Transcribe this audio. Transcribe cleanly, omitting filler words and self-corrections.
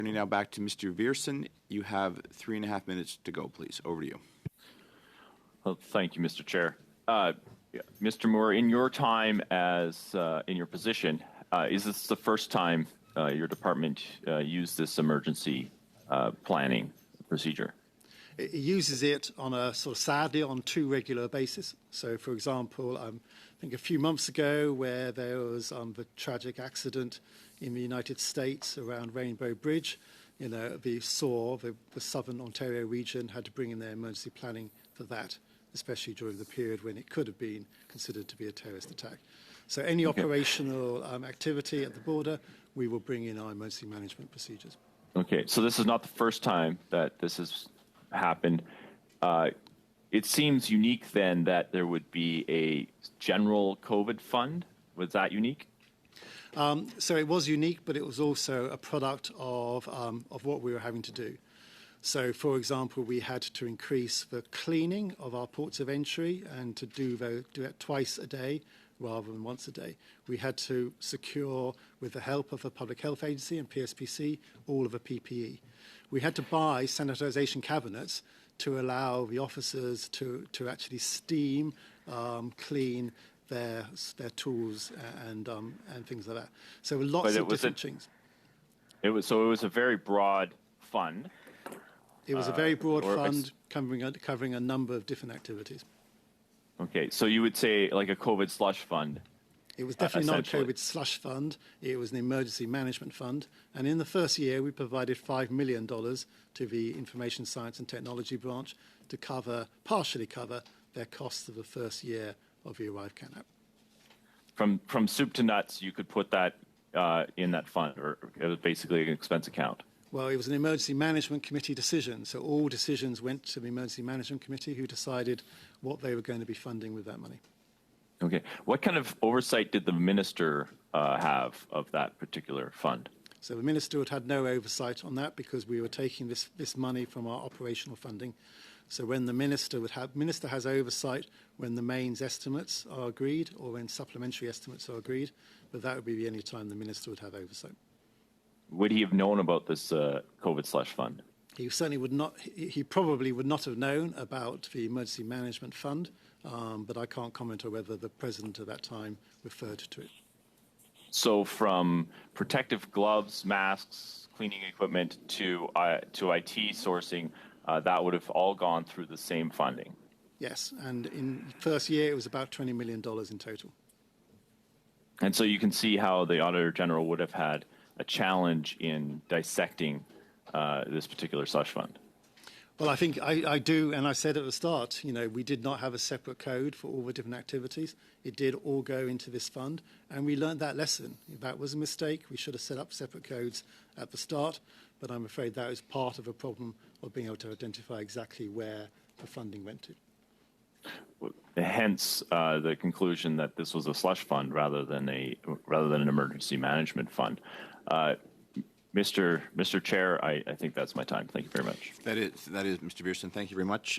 Turning now back to Mr. Viersen. You have 3.5 minutes to go, please. Over to you. Well, thank you, Mr. Chair. Mr. Moore, in your time as in your position, is this the first time your department used this emergency planning procedure? It uses it on a sort of sadly on 2 regular basis. So, for example, I think a few months ago where there was the tragic accident in the United States around Rainbow Bridge, you know, the Southern Ontario region had to bring in their emergency planning for that, especially during the period when it could have been considered to be a terrorist attack. So any operational activity at the border, we will bring in our emergency management procedures. Okay, so this is not the first time that this has happened. It seems unique then that there would be a general COVID fund. Was that unique? So it was unique, but it was also a product of what we were having to do. So, for example, we had to increase the cleaning of our ports of entry and to do it twice a day rather than once a day. We had to secure, with the help of a public health agency and PSPC, all of the PPE. We had to buy sanitization cabinets to allow the officers to actually steam, clean their tools and things like that. So lots of different things. It was a very broad fund. It was a very broad fund covering a number of different activities. Okay, so you would say like a COVID slush fund. It was definitely not a COVID slush fund. It was an emergency management fund. And in the first year, we provided $5 million to the Information Science and Technology branch to partially cover their costs of the first year of the Arrive Can app. From soup to nuts, you could put that in that fund, or it was basically an expense account. Well, it was an emergency management committee decision. So all decisions went to the emergency management committee who decided what they were going to be funding with that money. Okay. What kind of oversight did the minister have of that particular fund? So the minister had had no oversight on that because we were taking this money from our operational funding. So when the minister has oversight when the mains estimates are agreed or when supplementary estimates are agreed, but that would be the only time the minister would have oversight. Would he have known about this COVID slush fund? He certainly would not. He probably would not have known about the emergency management fund, but I can't comment on whether the president at that time referred to it. So from protective gloves, masks, cleaning equipment to IT sourcing, that would have all gone through the same funding? Yes, and in the first year it was about $20 million in total. And so you can see how the Auditor General would have had a challenge in dissecting this particular slush fund. Well, I think I do, and I said at the start, you know, we did not have a separate code for all the different activities. It did all go into this fund, and we learned that lesson. That was a mistake. We should have set up separate codes at the start, but I'm afraid that is part of a problem of being able to identify exactly where the funding went to. Hence, the conclusion that this was a slush fund rather than an emergency management fund. Mr. Chair, I think that's my time. Thank you very much. That is, Mr. Viersen. Thank you very much.